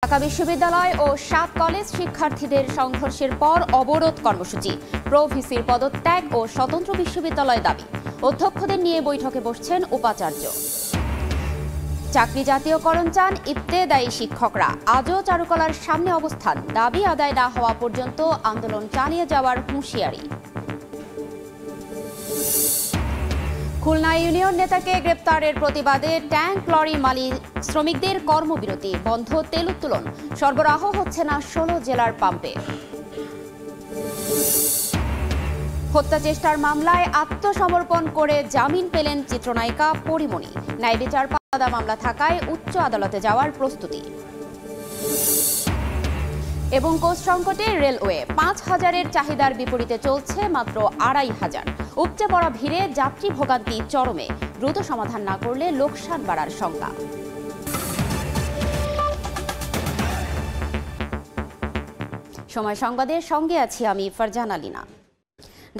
ঢাকা বিশ্ববিদ্যালয় ও ৭ কলেজ শিক্ষার্থীদের সংঘর্ষের পর অবরোধ কর্মসূচি, প্রো ভিসির পদত্যাগ ও স্বতন্ত্র বিশ্ববিদ্যালয় দাবি। অধ্যক্ষদের নিয়ে বৈঠকে বসছেন উপাচার্য। চাকরি জাতীয়করণ চান ইবতেদায়ী শিক্ষকরা, আজও চারুকলার সামনে অবস্থান, দাবি আদায় না হওয়া পর্যন্ত আন্দোলন চালিয়ে যাওয়ার হুঁশিয়ারি। খুলনা ইউনিয়ন নেতাকে গ্রেপ্তারের প্রতিবাদে ট্যাঙ্ক লরি মালিক শ্রমিকদের কর্মবিরতি, বন্ধ তেল উত্তোলন, সরবরাহ হচ্ছে না ১৬ জেলার পাম্পে। হত্যা চেষ্টার মামলায় আত্মসমর্পণ করে জামিন পেলেন চিত্রনায়িকা পরিমণি। ন্যায় বিচার পাওয়া মামলা থাকায় উচ্চ আদালতে যাওয়ার প্রস্তুতি। এবং কোচ সংকটে রেলওয়ে ৫,০০০-এর চাহিদার বিপরীতে চলছে মাত্র ২,৫০০। উপচে পড়া ভিড়ে যাত্রী ভোগান্তি চরমে, দ্রুত সমাধান না করলে লোকসান বাড়ার শঙ্কা। সময় সংবাদের সঙ্গে আছি আমি ফারজানা আলিনা।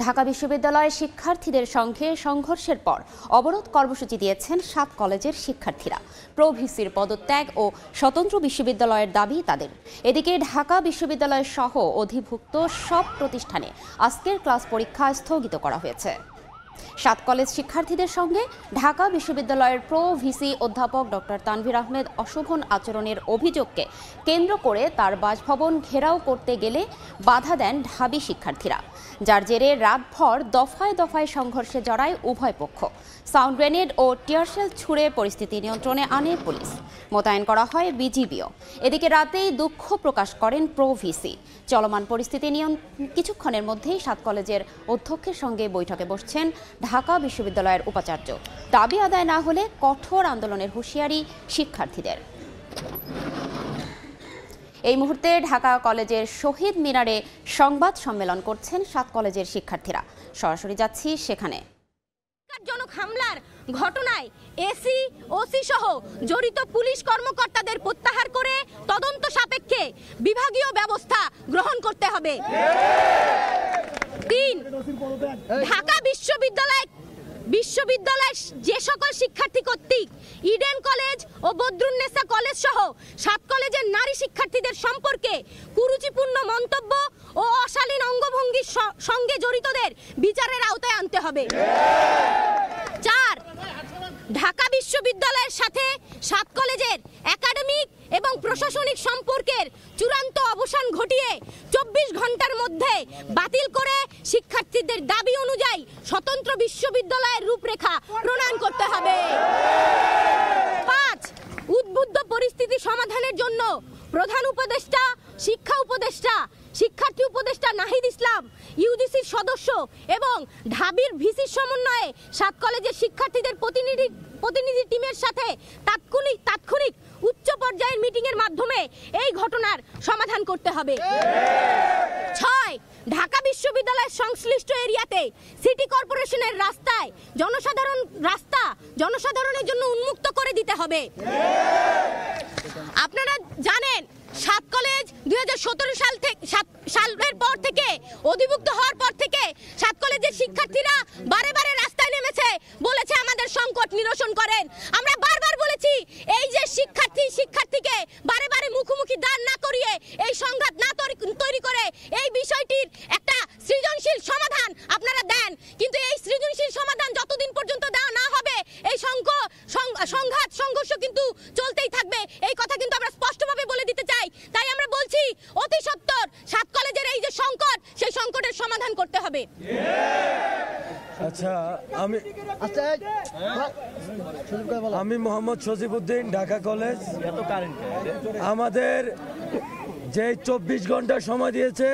ঢাকা বিশ্ববিদ্যালয়ের শিক্ষার্থীদের সঙ্গে সংঘর্ষের পর অবরোধ কর্মসূচি দিয়েছেন ৭ কলেজের শিক্ষার্থীরা। প্রো ভিসির পদত্যাগ ও স্বতন্ত্র বিশ্ববিদ্যালয়ের দাবি তাদের। এদিকে ঢাকা বিশ্ববিদ্যালয় সহ অধিভুক্ত সব প্রতিষ্ঠানে আজকের ক্লাস পরীক্ষা স্থগিত করা হয়েছে। ৭ কলেজ শিক্ষার্থীদের সঙ্গে ঢাকা বিশ্ববিদ্যালয়ের প্রো ভিসি অধ্যাপক ডক্টর তানভীর আহমেদ অশোভন আচরণের অভিযোগকে কেন্দ্র করে তার বাসভবন ঘেরাও করতে গেলে বাধা দেন ঢাবি শিক্ষার্থীরা, যার জেরে রাতভর দফায় দফায় সংঘর্ষে জড়ায় উভয় পক্ষ। সাউন্ড গ্রেনেড ও টিয়ারশেল ছুড়ে পরিস্থিতি নিয়ন্ত্রণে আনে পুলিশ। মোতায়েন করা হয় বিজিবিও। এদিকে রাতেই দুঃখ প্রকাশ করেন প্রো ভিসি। চলমান পরিস্থিতি কিছুক্ষণের মধ্যেই ৭ কলেজের অধ্যক্ষের সঙ্গে বৈঠকে বসছেন ঢাকা বিশ্ববিদ্যালয়ের উপাচার্য। দাবি আদায় না হলে কঠোর আন্দোলনের হুঁশিয়ারি শিক্ষার্থীদের। এই মুহূর্তে ঢাকা কলেজের শহীদ মিনারে সংবাদ সম্মেলন করছেন ৭ কলেজের শিক্ষার্থীরা। সরাসরি যাচ্ছি সেখানে। জনক হামলার ঘটনায় এসি, ওসি সহ জড়িত পুলিশ কর্মকর্তাদের প্রত্যাহার করে তদন্ত সাপেক্ষে বিভাগীয় ব্যবস্থা গ্রহণ করতে হবে। ৩. ঢাকা বিশ্ববিদ্যালয়ের যে সকল শিক্ষার্থী কর্তৃক ইডেন কলেজ ও বদরুন্নেসা কলেজ সহ ৭ কলেজের নারী শিক্ষার্থীদের সম্পর্কে কুরুচিপূর্ণ মন্তব্য ও অশালীন অঙ্গভঙ্গির সঙ্গে জড়িতদের বিচারের আওতায় আনতে হবে। ৪. ঢাকা বিশ্ববিদ্যালয়ের সাথে ৭ কলেজের একাডেমিক এবং প্রশাসনিক সম্পর্কের চূড়ান্ত অবসান ঘটিয়ে ২৪ ঘন্টার মধ্যে বাতিল করে শিক্ষার্থীদের দাবি অনুযায়ী স্বতন্ত্র বিশ্ববিদ্যালয়ের রূপরেখা প্রণয়ন করতে হবে। ৫. উদ্বুদ্ধ পরিস্থিতি সমাধানের জন্য প্রধান উপদেষ্টা, শিক্ষা উপদেষ্টা, শিক্ষার্থী উপদেষ্টা নাহিদ ইসলাম, ইউজিসির সদস্য এবং ঢাবির ভিসির সমন্বয়ে ৭ কলেজের শিক্ষার্থীদের প্রতিনিধি টিমের সাথে তাৎক্ষণিক উচ্চ পর্যায়ের মিটিং এর মাধ্যমে এই ঘটনার সমাধান করতে হবে। ৬. ঢাকা বিশ্ববিদ্যালয়ের সংশ্লিষ্ট এরিয়াতে সিটি কর্পোরেশনের জনসাধারণের জন্য উন্মুক্ত করে দিতে হবে। আপনারা জানেন ৭ কলেজ ২০১৭ সালের পর থেকে অধিভুক্ত হওয়ার পর থেকে ৭ কলেজের শিক্ষার্থীরা বারে বারে রাস্তায় নেমেছে, বলেছে আমাদের সংকট নিরসন করেন। আমরা বারবার বলেছি এই যে শিক্ষার্থীকে বারে বারে মুখোমুখি দাঁড় না করিয়ে এই সংঘাত না তৈরি করে এই বিষয়টির একটা সৃজনশীল সমাধান আপনারা দেন, কিন্তু এই সৃজনশীল সমাধান যতদিন পর্যন্ত দেওয়া না হবে এই সংঘর্ষ কিন্তু চলতেই থাকবে। এই কথা কিন্তু আমরা স্পষ্টভাবে বলে দিতে চাই। তাই আমরা বলছি অতি সত্বর ৭ কলেজের এই যে সংকট, সেই সংকটের সমাধান করতে হবে। আচ্ছা, আমি মোহাম্মদ সজিবউদ্দিন, ঢাকা কলেজ। আমাদের যে ২৪ ঘন্টা সময় দিয়েছে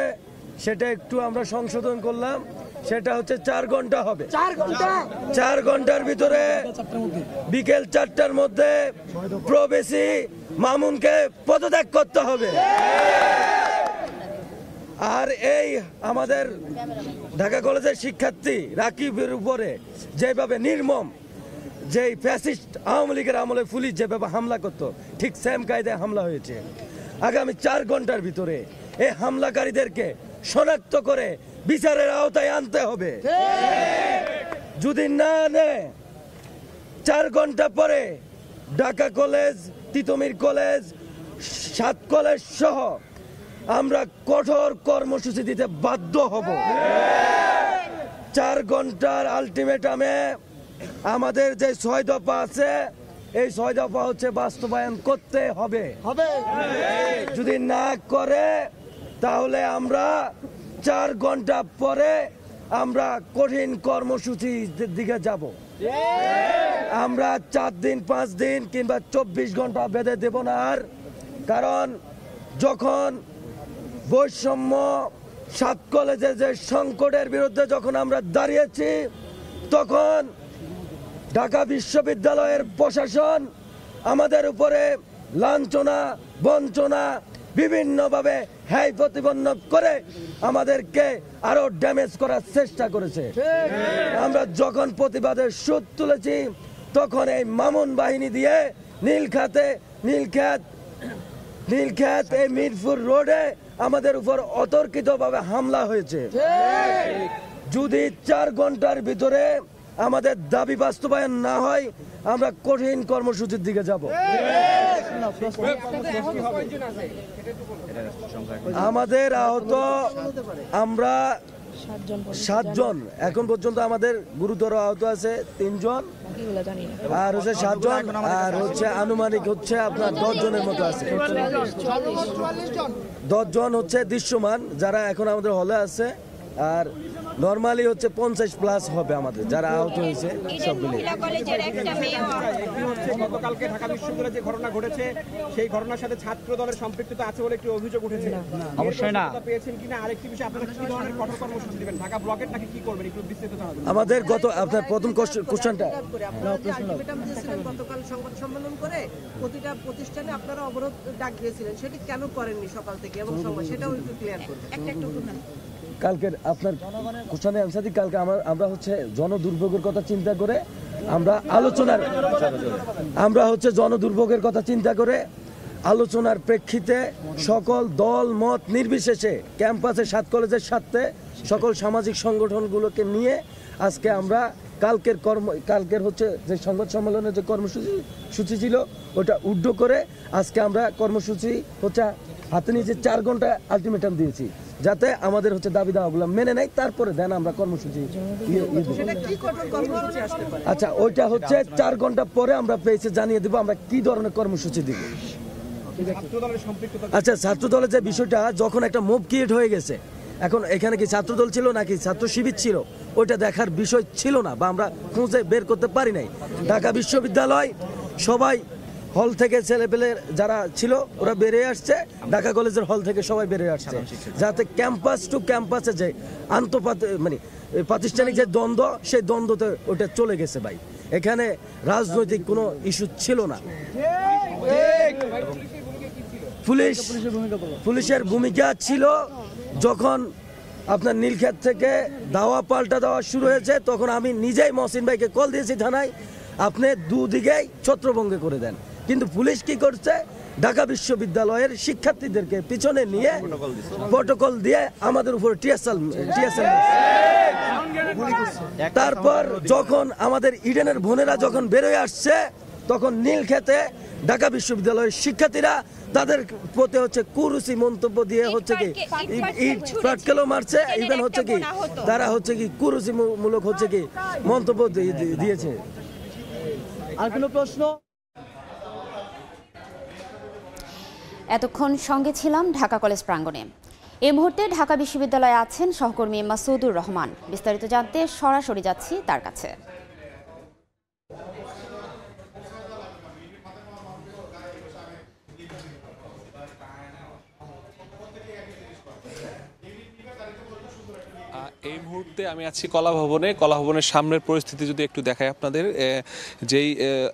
সেটা একটু আমরা সংশোধন করলাম, সেটা হচ্ছে ৪ ঘন্টা হবে। ৪ ঘন্টার ভিতরে বিকেল ৪টার মধ্যে প্রো ভিসি মামুনকে পদত্যাগ করতে হবে। আর এই আমাদের ঢাকা কলেজের শিক্ষার্থী রাকিবের উপরে যেভাবে নির্মম, যেই ফ্যাসিস্ট আওয়ামী লীগের আমলে পুলিশ যেভাবে হামলা করতো, ঠিক সেম কায়দায় হামলা হয়েছে। আগামী ৪ ঘন্টার ভিতরে এই হামলাকারীদেরকে শনাক্ত করে বিচারের আওতায় আনতে হবে। যদি না আনে ৪ ঘন্টা পরে ঢাকা কলেজ, তিতুমির কলেজ, সাত কলেজ সহ আমরা কঠোর কর্মসূচি দিতে বাধ্য হব। 4 ঘন্টার আলটিমেটামে আমাদের যে 6 দফা আছে, এই 6 দফা হচ্ছে বাস্তবায়ন করতে হবে। যদি না করে তাহলে আমরা 4 ঘন্টা পরে আমরা কঠিন কর্মসূচির দিকে যাব। আমরা 4 দিন 5 দিন কিংবা 24 ঘন্টা বেঁধে দেব না আর। কারণ যখন বৈষম্য 7 কলেজের যে সংকটের বিরুদ্ধে যখন আমরা দাঁড়িয়েছি, তখন ঢাকা বিশ্ববিদ্যালয়ের প্রশাসন আমাদের উপরে লাঞ্ছনা বঞ্চনা বিভিন্নভাবে হ্যায় প্রতিপন্ন করে আমাদেরকে আরো ড্যামেজ করার চেষ্টা করেছে। আমরা যখন প্রতিবাদের সুর তুলেছি, তখন এই মামুন বাহিনী দিয়ে নীলক্ষেত এই মিরপুর রোডে আমাদের উপর অতর্কিতভাবে হামলা হয়েছে। যদি 4 ঘন্টার ভিতরে আমাদের দাবি বাস্তবায়ন না হয়, আমরা কঠিন কর্মসূচির দিকে যাব। আমাদের আহত আমরা 7 জন, এখন পর্যন্ত আমাদের গুরুতর আহত আছে 3 জন, আর হচ্ছে 7 জন, আর হচ্ছে আনুমানিক হচ্ছে আপনার 10 জনের মতো আছে। 10 জন হচ্ছে দৃশ্যমান যারা এখন আমাদের হলে আছে, আর নরমালি হচ্ছে 50+ হবে আমাদের যারা আহত হয়েছে সবগুলি। গতকালকে ঢাকা বিশ্ববিদ্যালয়ে যে ঘটনা ঘটেছে, সেই ঘটনার সাথে ছাত্র দলের সম্পৃক্ততা আছে বলে একটি অভিযোগ উঠেছে। অবশ্যই না পেয়েছেন কিনা, আরেকটি বিষয়, আপনারা কি ধরনের কঠোর কর্মসূচি দিবেন? ঢাকা ব্লকের নাকি কি করবেন একটু বিস্তারিত জানাবেন। আমাদের গত আপনার প্রথম কোশ্চেনটা গতকাল সংবাদ সম্মেলন করে প্রতিটা প্রতিষ্ঠানে আপনারা অবরোধ ডাক দিয়েছিলেন, সেটি কেন করেননি সকাল থেকে এবং সময়, সেটাও একটু ক্লিয়ার করবেন। কালকের আপনার কোশ্চেনের অ্যান্সার দিই। কালকে আমরা হচ্ছে জনদুর্ভোগের কথা চিন্তা করে জনদুর্ভোগের কথা চিন্তা করে আলোচনার প্রেক্ষিতে সকল দল মত নির্বিশেষে ক্যাম্পাসে 7 কলেজের সাথে সকল সামাজিক সংগঠনগুলোকে নিয়ে আজকে আমরা কালকের হচ্ছে যে সংবাদ সম্মেলনের যে কর্মসূচি ছিল ওটা উড্ড করে আজকে আমরা কর্মসূচি হচ্ছে হাতে নিয়ে যে 4 ঘন্টা আলটিমেটাম দিয়েছি, যাতে আমাদের হচ্ছে দাবি দাওয়াগুলো মেনে নেয়, তারপরে দেন আমরা কর্মসূচি। আচ্ছা, ওইটা হচ্ছে 4 ঘন্টা পরে আমরা পেয়েছে জানিয়ে দেবো আমরা কি ধরনের কর্মসূচি দিব। আচ্ছা, ছাত্র দলের যে বিষয়টা, যখন একটা মুভ ক্রিয়েট হয়ে গেছে, এখন এখানে কি ছাত্র দল ছিল নাকি ছাত্র শিবির ছিল ওইটা দেখার বিষয় ছিল না, বা আমরা খুঁজে বের করতে পারি নাই। ঢাকা বিশ্ববিদ্যালয় সবাই হল থেকে ছেলেপেলে যারা ছিল ওরা বেরিয়ে আসছে, ঢাকা কলেজের হল থেকে সবাই বেরিয়ে আসছে, যাতে ক্যাম্পাস টু ক্যাম্পাসে যে প্রাতিষ্ঠানিক যে দ্বন্দ্ব, সেই দ্বন্দ্বতে ওটা চলে গেছে ভাই। এখানে রাজনৈতিক কোনো ইস্যু ছিল না। পুলিশের ভূমিকা ছিল যখন আপনার নীলক্ষেত থেকে দাওয়া পাল্টা দেওয়া শুরু হয়েছে, তখন আমি নিজেই মহসিন ভাইকে কল দিয়েছি থানায়, আপনি দুদিকেই ছত্রভঙ্গ করে দেন। কিন্তু পুলিশ কি করছে, ঢাকা বিশ্ববিদ্যালয়ের শিক্ষার্থীদেরকে পিছনে নিয়ে প্রটোকল দিয়ে আমাদের উপর টিএসএল তারপর যখন আমাদের ইডেনের বোনেরা যখন বেরোয় আসছে, তখন নীলক্ষেতে ঢাকা বিশ্ববিদ্যালয়ের শিক্ষার্থীরা তাদের প্রতি হচ্ছে কুরুচি মন্তব্য দিয়ে হচ্ছে কি ইট পাটকেলও মারছে, ইভেন হচ্ছে কি তারা হচ্ছে কি কুরুচি মূলক হচ্ছে কি মন্তব্য দিয়েছে। আর কোনো প্রশ্ন? এতক্ষণ সঙ্গে ছিলাম ঢাকা কলেজ প্রাঙ্গণে। এই মুহূর্তে ঢাকা বিশ্ববিদ্যালয়ে আছেন সহকর্মী মাসুদুর রহমান। বিস্তারিত জানতে সরাসরি যাচ্ছি তার কাছে। এই মুহূর্তে আমি আছি কলাভবনের সামনের পরিস্থিতি যদি একটু দেখাই আপনাদের। যেই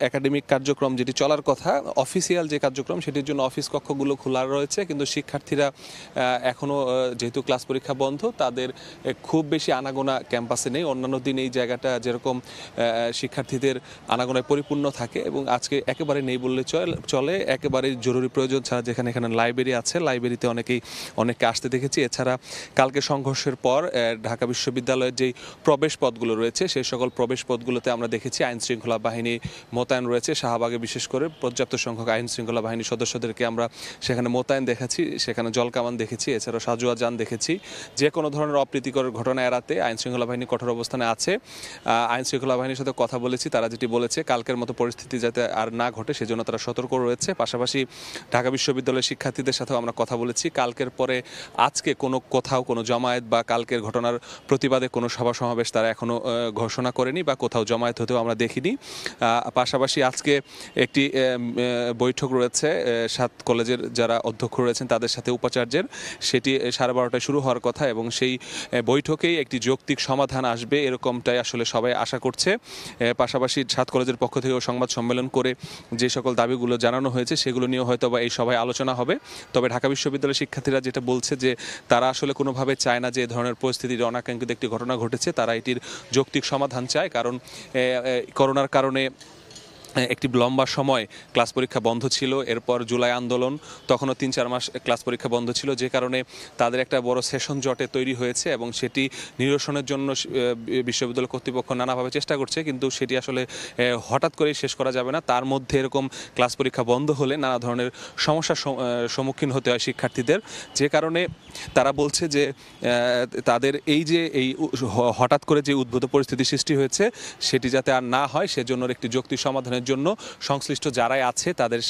একাডেমিক কার্যক্রম যেটি চলার কথা, অফিসিয়াল যে কার্যক্রম, সেটির জন্য অফিস কক্ষগুলো খোলা রয়েছে, কিন্তু শিক্ষার্থীরা এখনও যেহেতু ক্লাস পরীক্ষা বন্ধ, তাদের খুব বেশি আনাগোনা ক্যাম্পাসে নেই। অন্যান্য দিন এই জায়গাটা যেরকম শিক্ষার্থীদের আনাগোনায় পরিপূর্ণ থাকে, এবং আজকে একেবারে নেই বললে চলে। একেবারে জরুরি প্রয়োজন ছাড়া যেখানে এখানে লাইব্রেরি আছে, লাইব্রেরিতে অনেককে আসতে দেখেছি। এছাড়া কালকে সংঘর্ষের পর ঢাকা বিশ্ববিদ্যালয় বিশ্ববিদ্যালয়ের যেই প্রবেশ পথগুলো রয়েছে সেই সকল প্রবেশ পথগুলোতে আমরা দেখেছি আইন শৃঙ্খলা বাহিনী মোতায়েন রয়েছে। শাহবাগে বিশেষ করে পর্যাপ্ত সংখ্যক আইন শৃঙ্খলা বাহিনীর সদস্যদেরকে আমরা সেখানে মোতায়েন দেখেছি, সেখানে জলকামান দেখেছি, এছাড়াও সাজোয়া যান দেখেছি। যে কোনো ধরনের অপ্রীতিকর ঘটনা এড়াতে আইন শৃঙ্খলা বাহিনী কঠোর অবস্থানে আছে। আইন শৃঙ্খলা বাহিনীর সাথে কথা বলেছি, তারা যেটি বলেছে কালকের মতো পরিস্থিতি যাতে আর না ঘটে সেজন্য তারা সতর্ক রয়েছে। পাশাপাশি ঢাকা বিশ্ববিদ্যালয়ের শিক্ষার্থীদের সাথেও আমরা কথা বলেছি। কালকের পরে আজকে কোথাও কোনো জমায়েত বা কালকের ঘটনার প্রতিবাদে কোনো সভা সমাবেশ তারা এখনো ঘোষণা করেনি বা কোথাও জমায়েত হতেও আমরা দেখিনি। পাশাপাশি আজকে একটি বৈঠক রয়েছে 7 কলেজের যারা অধ্যক্ষ রয়েছেন তাদের সাথে উপাচার্যের, সেটি 12:30টায় শুরু হওয়ার কথা এবং সেই বৈঠকেই একটি যৌক্তিক সমাধান আসবে এরকমটাই আসলে সবাই আশা করছে। পাশাপাশি 7 কলেজের পক্ষ থেকেও সংবাদ সম্মেলন করে যে সকল দাবিগুলো জানানো হয়েছে সেগুলো নিয়েও হয়তো বা এই সভায় আলোচনা হবে। তবে ঢাকা বিশ্ববিদ্যালয়ের শিক্ষার্থীরা যেটা বলছে যে তারা আসলে কোনোভাবে চায় না যে এই ধরনের পরিস্থিতির অনাকাঙ্ক্ষিত একটি ঘটনা ঘটেছে, তারা এটির যৌক্তিক সমাধান চায়। কারণ করোনার কারণে একটি লম্বা সময় ক্লাস পরীক্ষা বন্ধ ছিল, এরপর জুলাই আন্দোলন, তখনও 3-4 মাস ক্লাস পরীক্ষা বন্ধ ছিল, যে কারণে তাদের একটা বড় সেশন জটে তৈরি হয়েছে এবং সেটি নিরসনের জন্য বিশ্ববিদ্যালয় কর্তৃপক্ষ নানাভাবে চেষ্টা করছে, কিন্তু সেটি আসলে হঠাৎ করেই শেষ করা যাবে না। তার মধ্যে এরকম ক্লাস পরীক্ষা বন্ধ হলে নানা ধরনের সমস্যার সম্মুখীন হতে হয় শিক্ষার্থীদের, যে কারণে তারা বলছে যে তাদের এই হঠাৎ করে যে উদ্ভূত পরিস্থিতি সৃষ্টি হয়েছে সেটি যাতে আর না হয় সেজন্য একটি যৌক্তিক সমাধানের জন্য সংশ্লিষ্ট যারাই আছে তাদের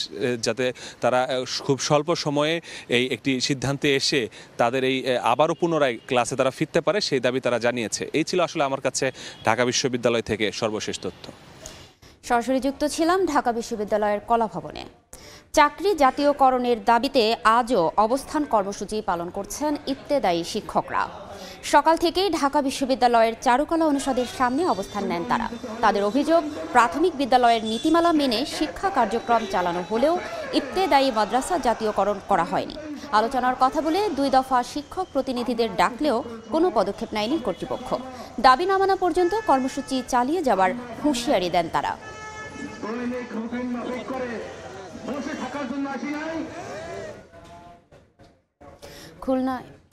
যাতে তারা খুব স্বল্প সময়ে এই একটি সিদ্ধান্তে এসে তাদের এই আবারও পুনরায় ক্লাসে তারা ফিরতে পারে সেই দাবি তারা জানিয়েছে। এই ছিল আসলে আমার কাছে ঢাকা বিশ্ববিদ্যালয় থেকে সর্বশেষ তথ্য। সরাসরি যুক্ত ছিলাম ঢাকা বিশ্ববিদ্যালয়ের কলা ভবনে। চাকরি জাতীয়করণের দাবিতে আজও অবস্থান কর্মসূচি পালন করছেন ইবতেদায়ী শিক্ষকরা। সকাল থেকেই ঢাকা বিশ্ববিদ্যালয়ের চারুকলা অনুষদের সামনে অবস্থান নেন তারা। তাদের অভিযোগ, প্রাথমিক বিদ্যালয়ের নীতিমালা মেনে শিক্ষা কার্যক্রম চালানো হলেও ইবতেদায়ী মাদ্রাসা জাতীয়করণ করা হয়নি। আলোচনার কথা বলে 2 দফা শিক্ষক প্রতিনিধিদের ডাকলেও কোনো পদক্ষেপ নেয়নি কর্তৃপক্ষ। দাবি না মানা পর্যন্ত কর্মসূচি চালিয়ে যাওয়ার হুঁশিয়ারি দেন তারা।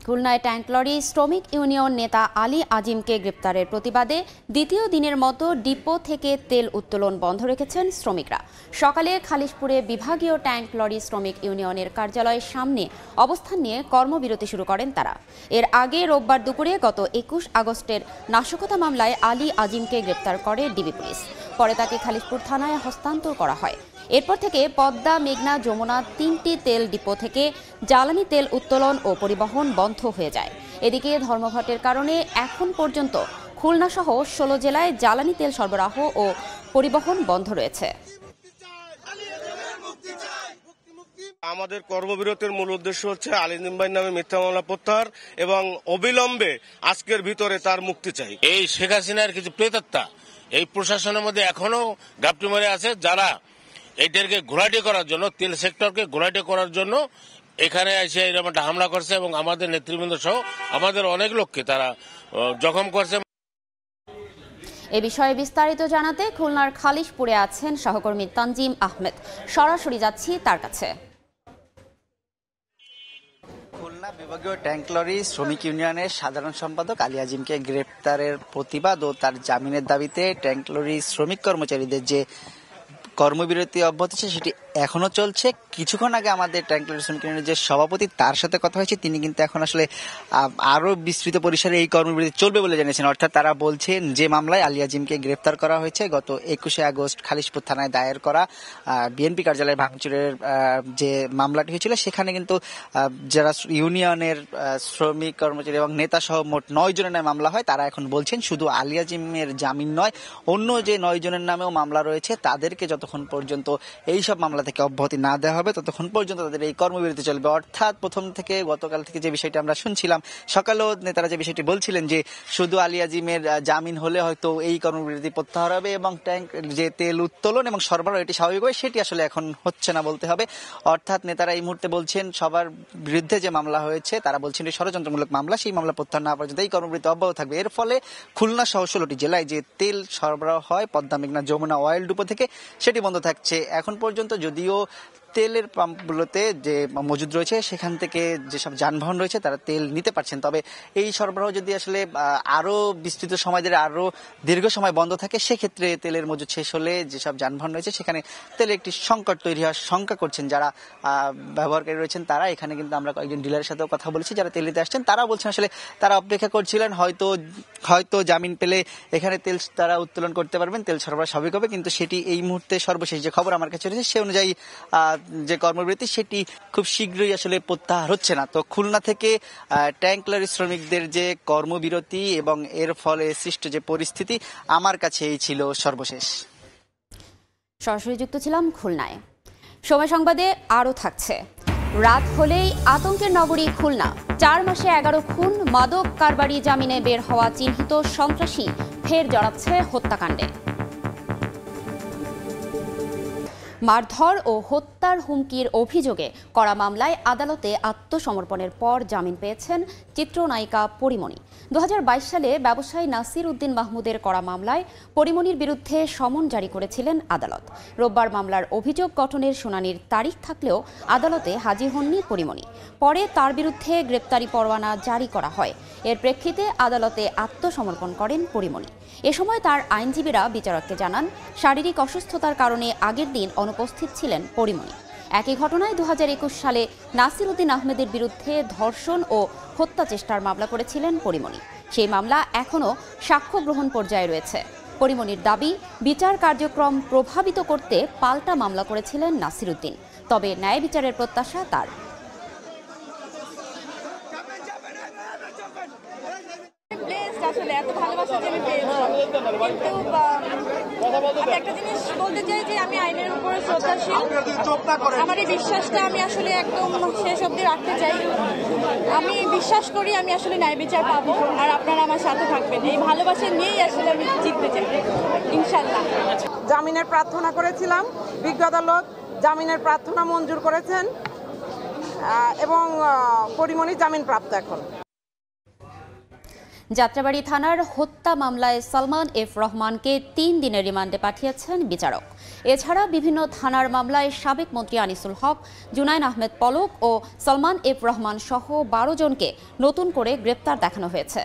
খুলনায় ট্যাঙ্ক লরি শ্রমিক ইউনিয়ন নেতা আলী আজিমকে গ্রেপ্তারের প্রতিবাদে দ্বিতীয় দিনের মতো ডিপো থেকে তেল উত্তোলন বন্ধ রেখেছেন শ্রমিকরা। সকালে খালিশপুরে বিভাগীয় ট্যাঙ্ক লরি শ্রমিক ইউনিয়নের কার্যালয়ের সামনে অবস্থান নিয়ে কর্মবিরতি শুরু করেন তারা। এর আগে রোববার দুপুরে গত 21 আগস্টের নাশকতা মামলায় আলী আজিমকে গ্রেপ্তার করে ডিবি পুলিশ। পরে তাকে খালিশপুর থানায় হস্তান্তর করা হয়। এরপর থেকে পদ্মা, মেঘনা, যমুনা 3টি তেল ডিপো থেকে জ্বালানি তেল উত্তোলন ও পরিবহন বন্ধ হয়ে যায়। এদিকে ধর্মঘটের কারণে এখন পর্যন্ত খুলনা সহ 16 জেলায় জ্বালানি তেল সরবরাহ ও পরিবহন বন্ধ রয়েছে। আমাদের কর্মবিরতির মূল উদ্দেশ্য হচ্ছে আলী আজিম ভাইয়ের নামে মিথ্যা মামলা প্রত্যাহার এবং অবিলম্বে আজকের ভিতরে তার মুক্তি চাই। এই শেখ হাসিনার কিছু প্রেতাত্মা এই প্রশাসনের মধ্যে এখনো গাপটি মারে আছে, যারা এইটাকে ঘোলাটে করার জন্য, তেল সেক্টরকে ঘোলাটে করার জন্য এখানে এসে এরকম একটা হামলা করছে এবং আমাদের নেতৃবৃন্দ সহ আমাদের অনেক লোককে তারা জখম করছে। এ বিষয়ে বিস্তারিত জানাতে খুলনার খালিশপুরে আছেন সহকর্মী তানজিম আহমেদ। সরাসরি যাচ্ছি তার কাছে। খুলনা বিভাগীয় ট্যাঙ্ক লরি শ্রমিক ইউনিয়নের সাধারণ সম্পাদক আলী আজিমকে গ্রেপ্তারের প্রতিবাদ ও তার জামিনের দাবিতে ট্যাঙ্ক লরি শ্রমিক কর্মচারীদের যে কর্মবিরতি অব্যাহত আছে সেটি এখনো চলছে। কিছুক্ষণ আগে আমাদের ট্যাঙ্ক লরি শ্রমিক ইউনিয়নের যে সভাপতি তার সাথে কথা হয়েছে, তিনি কিন্তু এখন আসলে আরো বিস্তৃত পরিসরে এই কর্মবিরতি চলবে বলে জানিয়েছেন। অর্থাৎ তারা বলছেন যে মামলায় আলী আজিমকে গ্রেপ্তার করা হয়েছে গত 21 আগস্ট খালিশপুর থানায় দায়ের করা বিএনপি কার্যালয়ের ভাঙচুরের যে মামলাটি হয়েছিল, সেখানে কিন্তু যারা ইউনিয়নের শ্রমিক কর্মচারী এবং নেতা সহ মোট 9 জনের নামে মামলা হয়, তারা এখন বলছেন শুধু আলী আজিমের জামিন নয়, অন্য যে 9 জনের নামেও মামলা রয়েছে তাদেরকে যতক্ষণ পর্যন্ত এই সব মামলা থেকে অব্যাহতি না দেওয়া হবে ততক্ষণ পর্যন্ত তাদের এই কর্মবিরতি চলবে। অর্থাৎ প্রথম থেকে গতকাল থেকে যে বিষয়টি আমরা শুনছিলাম, সকালেও নেতারা যে বিষয়টি বলছিলেন যে শুধু আলী আজিমের জামিন হলে হয়তো এই কর্মবিরতি প্রত্যাহার হবে এবং ট্যাঙ্ক যে তেল উত্তোলন এবং সরবরাহ এটি স্বাভাবিক হবে, সেটি আসলে এখন হচ্ছে না বলতে হবে। অর্থাৎ নেতারা এই মুহূর্তে বলছেন সবার বিরুদ্ধে যে মামলা হয়েছে তারা বলছেন ষড়যন্ত্রমূলক মামলা, সেই মামলা প্রত্যাহার না পর্যন্ত এই কর্মবিরতি অব্যাহত থাকবে। এর ফলে খুলনা সহ 16টি জেলায় যে তেল সরবরাহ হয় পদ্মা, মেঘনা, যমুনা অয়েল ডিপো থেকে, সেটি বন্ধ থাকছে। এখন পর্যন্ত যদিও তেলের পাম্পগুলোতে যে মজুদ রয়েছে সেখান থেকে যেসব যানবাহন রয়েছে তারা তেল নিতে পারছেন। তবে এই সরবরাহ যদি আসলে আরো বিস্তৃত সময় ধরে আরো দীর্ঘ সময় বন্ধ থাকে, সেক্ষেত্রে তেলের মজুদ শেষ হলে যেসব যানবাহন রয়েছে সেখানে তেলের একটি সংকট তৈরি হওয়ার শঙ্কা করছেন যারা ব্যবহারকারী রয়েছেন তারা। এখানে কিন্তু আমরা কয়েকজন ডিলারের সাথেও কথা বলেছি যারা তেল নিতে আসছেন, তারা বলছেন আসলে তারা অপেক্ষা করছিলেন হয়তো জামিন পেলে এখানে তেল তারা উত্তোলন করতে পারবেন, তেল সরবরাহ স্বাভাবিক হবে। কিন্তু সেটি এই মুহূর্তে সর্বশেষ যে খবর আমার কাছে রয়েছে সে অনুযায়ী যে কর্মবিরতি সেটি খুব শীঘ্রই আসলে প্রত্যাহার হচ্ছে না। তো খুলনা থেকে ট্যাঙ্ক লরি শ্রমিকদের যে কর্মবিরতি এবং এর ফলে সৃষ্ট যে পরিস্থিতি, আমার কাছে এই ছিল সর্বশেষ। সরাসরি যুক্ত ছিলাম খুলনায়। সময় সংবাদে আরও থাকছে, রাত হলেই আতঙ্কের নগরী খুলনা। 4 মাসে 11 খুন, মাদক কারবারি জামিনে বের হওয়া চিহ্নিত সন্ত্রাসী ফের জড়াচ্ছে হত্যাকাণ্ডে। মারধর ও হত্যার হুমকির অভিযোগে করা মামলায় আদালতে আত্মসমর্পণের পর জামিন পেয়েছেন চিত্রনায়িকা পরিমণি। 2022 সালে ব্যবসায়ী নাসির উদ্দিন মাহমুদের করা মামলায় পরিমণির বিরুদ্ধে সমন জারি করেছিলেন আদালত। রোববার মামলার অভিযোগ গঠনের শুনানির তারিখ থাকলেও আদালতে হাজির হননি পরিমণি। পরে তার বিরুদ্ধে গ্রেপ্তারি পরোয়ানা জারি করা হয়। এর প্রেক্ষিতে আদালতে আত্মসমর্পণ করেন পরিমণি। এ সময় তার আইনজীবীরা বিচারককে জানান, শারীরিক অসুস্থতার কারণে আগের দিন অনুপস্থিত ছিলেন পরিমণি। একই ঘটনায় 2021 সালে নাসির উদ্দিন আহমেদের বিরুদ্ধে ধর্ষণ ও হত্যা চেষ্টার মামলা করেছিলেন পরিমণি। সেই মামলা এখনও সাক্ষ্য গ্রহণ পর্যায়ে রয়েছে। পরিমণির দাবি, বিচার কার্যক্রম প্রভাবিত করতে পাল্টা মামলা করেছিলেন নাসির উদ্দিন। তবে ন্যায় বিচারের প্রত্যাশা তার। আসলে এত ভালোবাসা যে আমি পেয়েছি, কিন্তু আমি একটা জিনিস বলতে চাই যে আমি আইনের উপরে শ্রদ্ধাশীল। আমার এই বিশ্বাসটা আমি আসলে একদম শেষ অবধি রাখতে চাই। আমি বিশ্বাস করি আমি আসলে ন্যায় বিচার পাবো, আর আপনারা আমার সাথে থাকবেন। এই ভালোবাসা নিয়েই আসলে আমি জিততে চাই ইনশাল্লাহ। জামিনের প্রার্থনা করেছিলাম, বিজ্ঞ আদালত জামিনের প্রার্থনা মঞ্জুর করেছেন এবং পরিমণি জামিন প্রাপ্ত। এখন যাত্রাবাড়ী থানার হত্যা মামলায় সালমান এফ রহমানকে 3 দিনের রিমান্ডে পাঠিয়েছেন বিচারক। এছাড়া বিভিন্ন থানার মামলায় সাবেক মন্ত্রী আনিসুল হক, জুনাইন আহমেদ পলক ও সালমান এফ রহমান সহ 12 জনকে নতুন করে গ্রেপ্তার দেখানো হয়েছে।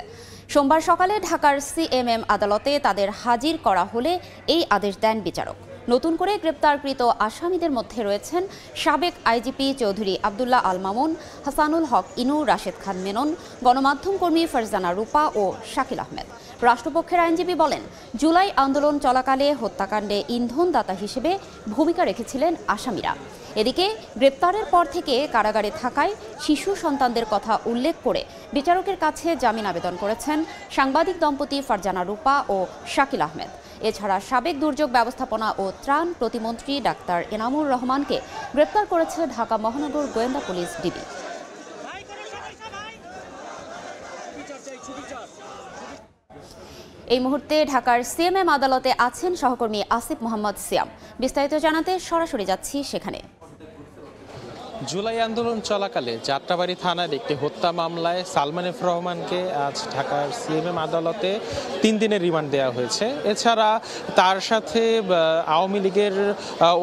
সোমবার সকালে ঢাকার সিএমএম আদালতে তাদের হাজির করা হলে এই আদেশ দেন বিচারক। নতুন করে গ্রেপ্তারকৃত আসামিদের মধ্যে রয়েছেন সাবেক আইজিপি চৌধুরী আব্দুল্লাহ আল মামুন, হাসানুল হক ইনু, রাশেদ খান মেনন, গণমাধ্যম কর্মী ফারজানা রূপা ও শাকিল আহমেদ। রাষ্ট্রপক্ষের আইনজীবী বলেন, জুলাই আন্দোলন চলাকালে হত্যাকাণ্ডে ইন্ধনদাতা হিসেবে ভূমিকা রেখেছিলেন আসামিরা। এদিকে গ্রেপ্তারের পর থেকে কারাগারে থাকায় শিশু সন্তানদের কথা উল্লেখ করে বিচারকের কাছে জামিন আবেদন করেছেন সাংবাদিক দম্পতি ফারজানা রূপা ও শাকিল আহমেদ। এছাড়া সাবেক দুর্যোগ ব্যবস্থাপনা ও ত্রাণ প্রতিমন্ত্রী ডাক্তার এনামুর রহমানকে গ্রেপ্তার করেছে ঢাকা মহানগর গোয়েন্দা পুলিশ ডিবি। এই মুহূর্তে ঢাকার সিএমএম আদালতে আছেন সহকর্মী আসিফ মোহাম্মদ সিয়াম। বিস্তারিত জানাতে সরাসরি যাচ্ছি সেখানে। জুলাই আন্দোলন চলাকালে যাত্রাবাড়ী থানার একটি হত্যা মামলায় সালমান এফ রহমানকে আজ ঢাকার সিএমএম আদালতে 3 দিনের রিমান্ড দেওয়া হয়েছে। এছাড়া তার সাথে আওয়ামী লীগের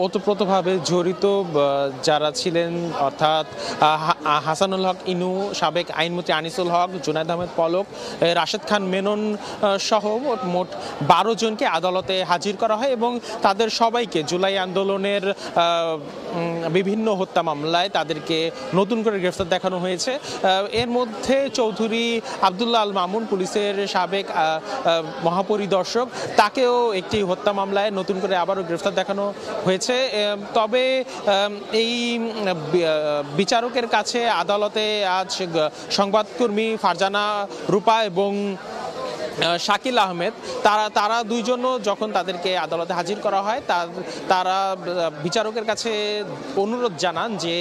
ওতপ্রোতভাবে জড়িত যারা ছিলেন, অর্থাৎ হাসানুল হক ইনু, সাবেক আইনমন্ত্রী আনিসুল হক, জুনাইদ আহমেদ পলক, রাশেদ খান মেনন সহ মোট 12 জনকে আদালতে হাজির করা হয় এবং তাদের সবাইকে জুলাই আন্দোলনের বিভিন্ন হত্যা মামলায় তাদেরকে নতুন করে গ্রেফতার দেখানো হয়েছে। এর মধ্যে চৌধুরী আব্দুল্লাহ আল মামুন, পুলিশের সাবেক মহাপরিদর্শক, তাকেও একটি হত্যা মামলায় নতুন করে আবারও গ্রেফতার দেখানো হয়েছে। তবে এই বিচারকের কাছে আদালতে আজ সংবাদকর্মী ফারজানা রূপা এবং শাকিল আহমেদ তারা দুইজনও যখন তাদেরকে আদালতে হাজির করা হয় তারা বিচারকের কাছে অনুরোধ জানান যে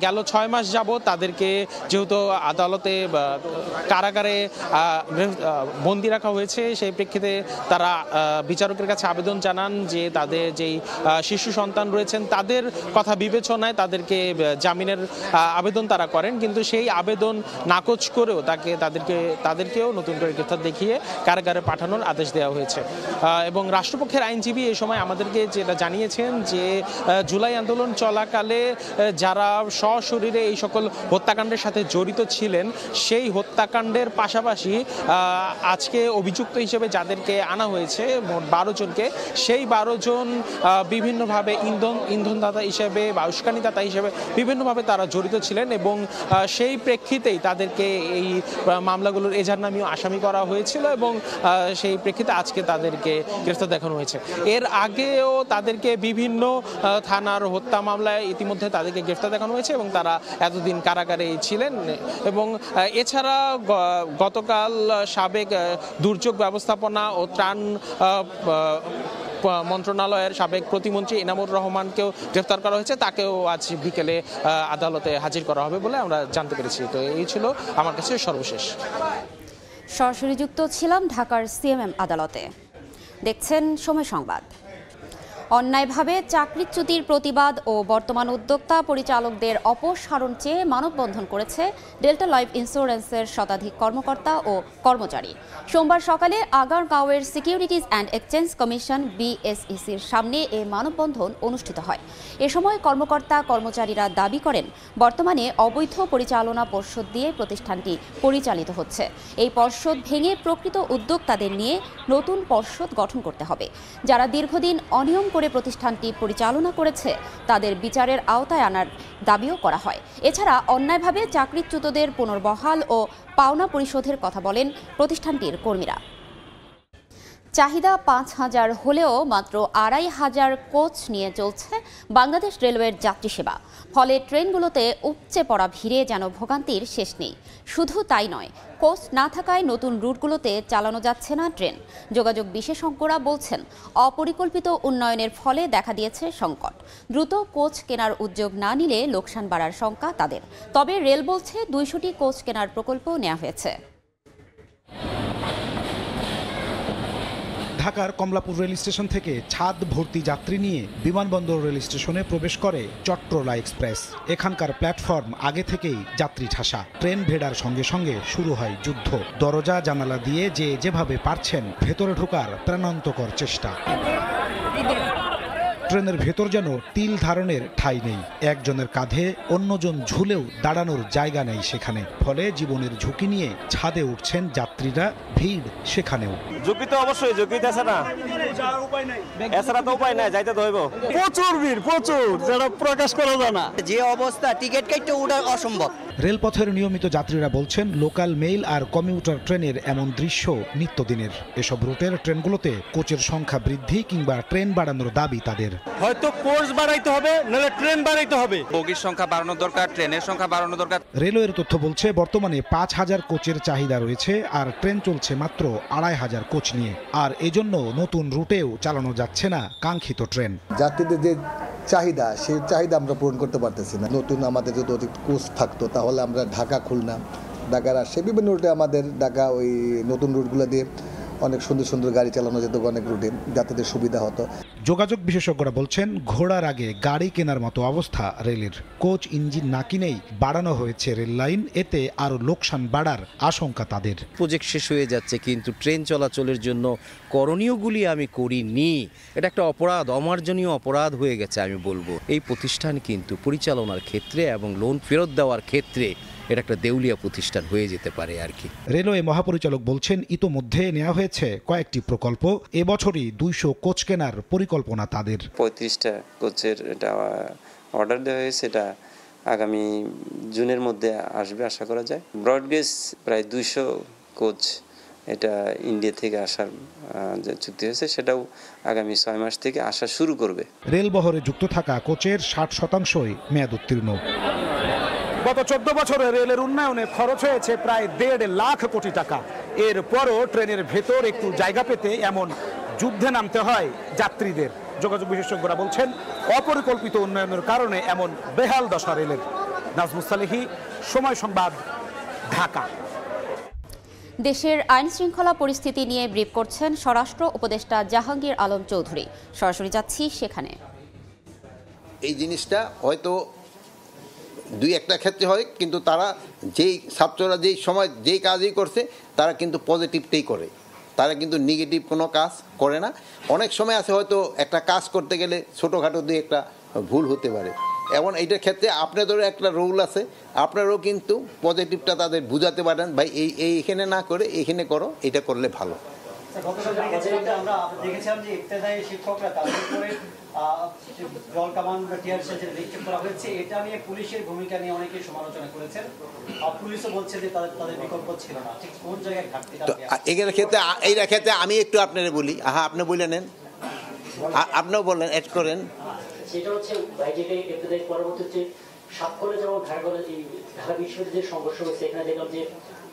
গেল 6 মাস যাবত তাদেরকে যেহেতু আদালতে কারাগারে বন্দি রাখা হয়েছে, সেই প্রেক্ষিতে তারা বিচারকের কাছে আবেদন জানান যে তাদের যেই শিশু সন্তান রয়েছেন তাদের কথা বিবেচনায় তাদেরকে জামিনের আবেদন তারা করেন, কিন্তু সেই আবেদন নাকচ করেও তাদেরকেও নতুন করে গ্রেফতার দেখিয়ে কারাগারে পাঠানোর আদেশ দেওয়া হয়েছে। এবং রাষ্ট্রপক্ষের আইনজীবী এই সময় আমাদেরকে যেটা জানিয়েছেন যে জুলাই আন্দোলন চলাকালে যারা সশরীরে এই সকল হত্যাকাণ্ডের সাথে জড়িত ছিলেন সেই হত্যাকাণ্ডের পাশাপাশি আজকে অভিযুক্ত হিসেবে যাদেরকে আনা হয়েছে মোট 12 জনকে, সেই 12 জন বিভিন্নভাবে ইন্ধনদাতা হিসেবে বা উস্কানিদাতা হিসেবে বিভিন্নভাবে তারা জড়িত ছিলেন এবং সেই প্রেক্ষিতেই তাদেরকে এই মামলাগুলোর এজাহারনামীয় আসামি করা হয়েছিল এবং সেই প্রেক্ষিতে আজকে তাদেরকে গ্রেফতার দেখানো হয়েছে। এর আগেও তাদেরকে বিভিন্ন থানার হত্যা মামলায় ইতিমধ্যে তাদেরকে গ্রেফতার দেখানো হয়েছে এবং তারা এতদিন কারাগারে ছিলেন। এবং এছাড়া গতকাল সাবেক দুর্যোগ ব্যবস্থাপনা ও ত্রাণ মন্ত্রণালয়ের সাবেক প্রতিমন্ত্রী এনামুর রহমানকেও গ্রেফতার করা হয়েছে, তাকেও আজ বিকেলে আদালতে হাজির করা হবে বলে আমরা জানতে পেরেছি। তো এই ছিল আমার কাছে সর্বশেষ। সরাসরি যুক্ত ছিলাম ঢাকার সিএমএম আদালতে। দেখছেন সময় সংবাদ। অন্যায়ভাবে চাকরিচ্যুতির প্রতিবাদ ও বর্তমান উদ্যোক্তা পরিচালকদের অপসারণ চেয়ে মানববন্ধন করেছে ডেল্টা লাইফ ইন্স্যুরেন্সের শতাধিক কর্মকর্তা ও কর্মচারী। সোমবার সকালে আগারগাঁওয়ের সিকিউরিটিজ অ্যান্ড এক্সচেঞ্জ কমিশন বিএসইসির সামনে এ মানববন্ধন অনুষ্ঠিত হয়। এ সময় কর্মকর্তা কর্মচারীরা দাবি করেন, বর্তমানে অবৈধ পরিচালনা পর্ষদ দিয়ে প্রতিষ্ঠানটি পরিচালিত হচ্ছে। এই পর্ষদ ভেঙে প্রকৃত উদ্যোক্তাদের নিয়ে নতুন পর্ষদ গঠন করতে হবে। যারা দীর্ঘদিন অনিয়ম করে প্রতিষ্ঠানটি পরিচালনা করেছে তাদের বিচারের আওতায় আনার দাবিও করা হয়। এছাড়া অন্যায়ভাবে চাকরিচ্যুতদের পুনর্বহাল ও পাওনা পরিশোধের কথা বলেন প্রতিষ্ঠানটির কর্মীরা। চাহিদা ৫,০০০ হলেও মাত্র ২৫০০ কোচ নিয়ে চলছে বাংলাদেশ রেলওয়ের যাত্রী সেবা। ফলে ট্রেনগুলোতে উপচে পড়া ভিড়ে যেন ভোগান্তির শেষ নেই। শুধু তাই নয়, কোচ না থাকায় নতুন রুটগুলোতে চালানো যাচ্ছে না ট্রেন। যোগাযোগ বিশেষজ্ঞরা বলছেন, অপরিকল্পিত উন্নয়নের ফলে দেখা দিয়েছে সংকট। দ্রুত কোচ কেনার উদ্যোগ না নিলে লোকসান বাড়ার শঙ্কা তাদের। তবে রেল বলছে ২০০টি কোচ কেনার প্রকল্প নেওয়া হয়েছে। ঢাকার কমলাপুর রেল স্টেশন থেকে ছাদ ভর্তি যাত্রী নিয়ে বিমানবন্দর রেল স্টেশনে প্রবেশ করে চট্টলা এক্সপ্রেস। এখানকার প্ল্যাটফর্ম আগে থেকেই যাত্রী ঠাসা। ট্রেন ভেড়ার সঙ্গে সঙ্গে শুরু হয় যুদ্ধ। দরজা জানালা দিয়ে যেভাবে পারছেন ভেতরে ঢোকার প্রাণান্তকর চেষ্টা। ট্রেনের ভেতর যেন তিল ধারণের ঠাঁই নেই। একজনের কাঁধে অন্যজন ঝুলেও দাঁড়ানোর জায়গা নেই সেখানে। ফলে জীবনের ঝুঁকি নিয়ে ছাদে উঠছেন যাত্রীরা, ভিড় সেখানেও। ঝুঁকি তো অবশ্যই, ঝুঁকি আছে না, এছাড়া তো উপায় নাই, যাইতে তো হইব। প্রচুর ভিড়, প্রচুর, যেটা প্রকাশ করা যায় না। যে অবস্থা, টিকিট কেটে ওঠা অসম্ভব। রেলপথের নিয়মিত যাত্রীরা বলছেন, লোকাল মেইল আর কমিউটার ট্রেনের এমন দৃশ্য নিত্যদিনের। এসব রুটের ট্রেনগুলোতে কোচের সংখ্যা বৃদ্ধি কিংবা ট্রেন বাড়ানোর দাবি তাদের। হয়তো কোচ বাড়াইতে হবে, নাহলে ট্রেন বাড়াইতে হবে। বগির সংখ্যা বাড়ানো দরকার, ট্রেনের সংখ্যা বাড়ানো দরকার। রেলওয়ের তথ্য বলছে, বর্তমানে ৫,০০০ কোচের চাহিদা রয়েছে আর ট্রেন চলছে মাত্র ২৫০০ কোচ নিয়ে। আর এজন্য নতুন রুটেও চালানো যাচ্ছে না কাঙ্ক্ষিত ট্রেন। যাত্রীদের যে চাহিদা, সেই চাহিদা আমরা পূরণ করতে পারতেছি না। নতুন আমাদের যদি অধিক কোচ থাকতো তাহলে আমরা ঢাকা, খুলনা, ঢাকার আসে বিভিন্ন রুটে আমাদের ঢাকা ওই নতুন রুটগুলো দিয়ে অনেক সুন্দর সুন্দর গাড়ি চালানো যেত, অনেক রুটে যাত্রীদের সুবিধা হতো। যোগাযোগ বিশেষজ্ঞরা বলছেন, ঘোড়ার আগে গাড়ি কেনার মতো অবস্থা রেলের। কোচ ইঞ্জিন না কিনেই বাড়ানো হয়েছে রেল লাইন, এতে আরও লোকসান বাড়ার আশঙ্কা তাদের। প্রজেক্ট শেষ হয়ে যাচ্ছে কিন্তু ট্রেন চলাচলের জন্য করণীয়গুলি আমি করিনি, এটা একটা অপরাধ, অমার্জনীয় অপরাধ হয়ে গেছে আমি বলবো। এই প্রতিষ্ঠান কিন্তু পরিচালনার ক্ষেত্রে এবং লোন ফেরত দেওয়ার ক্ষেত্রে এটা একটা দেউলিয়া প্রতিষ্ঠান হয়ে যেতে পারে আর কি। রেলওয়ে মহাপরিচালক বলছেন, ইতোমধ্যে নেওয়া হয়েছে কয়েকটি প্রকল্প। এবছরই ২০০ কোচ কেনার পরিকল্পনা তাদের। ৩৫টা কোচের এটা অর্ডার দেওয়া হয়েছে, এটা আগামী জুনের মধ্যে আসবে আশা করা যায়। ব্রডগেজ প্রায় ২০০ কোচ, এটা ইন্ডিয়া থেকে আসার যে চুক্তি হয়েছে সেটাও আগামী ৬ মাস থেকে আসা শুরু করবে। রেলবহরে যুক্ত থাকা কোচের ৬০% মেয়াদ উত্তীর্ণ। গত ১৪ বছরে রেলের উন্নয়নে খরচ হয়েছে প্রায় ১.৫ লাখ কোটি টাকা। এরপরও ট্রেনের ভেতর একটু জায়গা পেতে এমন যুদ্ধে নামতে হয় যাত্রীদের। যোগাযোগ বিশেষজ্ঞরা বলছেন, অপরিকল্পিত উন্নয়নের কারণে এমন বেহাল দশা রেলের। নাজমুস সালেহী, সময় সংবাদ, ঢাকা। দেশের আইন শৃঙ্খলা পরিস্থিতি নিয়ে ব্রিফ করছেন স্বরাষ্ট্র উপদেষ্টা জাহাঙ্গীর আলম চৌধুরী। সরাসরি যাচ্ছি সেখানে। এই জিনিসটা হয়তো দুই একটা ক্ষেত্রে হয়, কিন্তু তারা যেই ছাত্ররা যেই সময় যেই কাজই করছে তারা কিন্তু পজিটিভটাই করে। তারা কিন্তু নেগেটিভ কোনো কাজ করে না। অনেক সময় আছে হয়তো একটা কাজ করতে গেলে ছোটোখাটো দিয়ে একটা ভুল হতে পারে, এবং এইটার ক্ষেত্রে আপনাদেরও একটা রোল আছে, আপনারাও কিন্তু পজিটিভটা তাদের বুঝাতে পারেন, ভাই এই এখানে না করে এখানে করো, এটা করলে ভালো। আমরা দেখেছিলাম যে ইবতেদায়ী শিক্ষকরা তাদের উপরে জল কামান বা টিয়ার শেল নিক্ষেপ করা হয়েছে, এটা নিয়ে পুলিশের ভূমিকা নিয়ে অনেকেই সমালোচনা করেছেন। পুলিশও বলছে যে তাদের বিকল্প ছিল না, ঠিক কোন জায়গায় ঘাটতিটা? এইটার ক্ষেত্রে আমি একটু আপনারা বলি, আপনি বলে নেন, আপনিও বললেন, অ্যাড করেন। সেটা হচ্ছে পরবর্তী হচ্ছে 7 কলেজ এবং ঢাকা বিশ্ববিদ্যালয়ের সংঘর্ষ হয়েছে, এখানে দেখলাম যে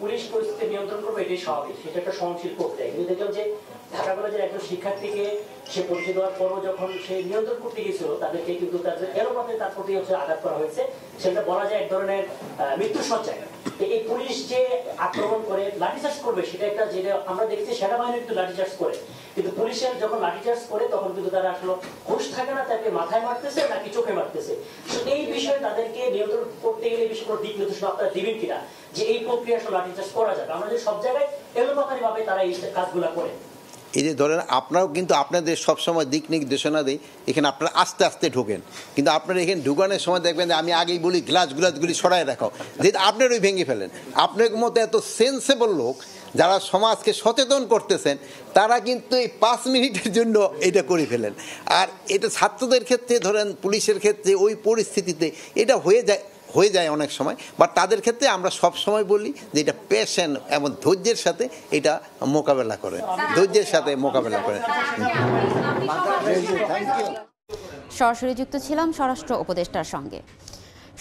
পুলিশ পরিস্থিতি নিয়ন্ত্রণ করবে, এটাই স্বাভাবিক, সেটা একটা সহনশীল প্রক্রিয়া। কিন্তু দেখলাম যে ঢাকা কলেজের একজন শিক্ষার্থীকে সে পরিচয় দেওয়ার পরও যখন সে নিয়ন্ত্রণ করতে গিয়েছিল, তাদেরকে কিন্তু তাদের এলোপাতে তার প্রতি হচ্ছে আঘাত করা হয়েছে, সেটা বলা যায় এক ধরনের মৃত্যুর সজ্জায়। এই পুলিশ যে আক্রমণ করে লাঠিচার্জ করবে, সেটা একটা, যেটা আমরা দেখছি সেনাবাহিনী কিন্তু লাঠিচার্জ করে, কিন্তু পুলিশের যখন লাঠিচার্জ করে তখন কিন্তু তারা আসলে হুঁশ থাকে না, তাকে মাথায় মারতেছে নাকি চোখে মারতেছে। এই বিষয়ে তাদেরকে নিয়ন্ত্রণ করতে গেলে বেশি কোনো দিক নির্দেশনা আপনারা দিবেন কিনা, যে এই প্রক্রিয়া আসলে লাঠিচার্জ করা যাবে? আমরা যে সব জায়গায় এলোপাতারি ভাবে তারা এই কাজগুলো করে। এই যে ধরেন আপনারাও কিন্তু আপনাদের সবসময় দিক নির্দেশনা দেয়, এখানে আপনারা আস্তে আস্তে ঢোকেন, কিন্তু আপনারা এখানে ঢুকানোর সময় দেখবেন যে আমি আগেই বলি গ্লাসগুলি সরাই রাখো, যেটা আপনারই ভেঙে ফেলেন। আপনার মতো এত সেন্সেবল লোক যারা সমাজকে সচেতন করতেছেন, তারা কিন্তু এই 5 মিনিটের জন্য এটা করে ফেলেন। আর এটা ছাত্রদের ক্ষেত্রে, ধরেন পুলিশের ক্ষেত্রে ওই পরিস্থিতিতে এটা হয়ে যায় অনেক সময়, বাট তাদের ক্ষেত্রে আমরা সব সময় বলি যে এটা পেশেন্ট এবং ধৈর্যের সাথে এটা মোকাবেলা করেন, ধৈর্যের সাথে মোকাবেলা করেন। সরাসরি যুক্ত ছিলাম স্বরাষ্ট্র উপদেষ্টার সঙ্গে।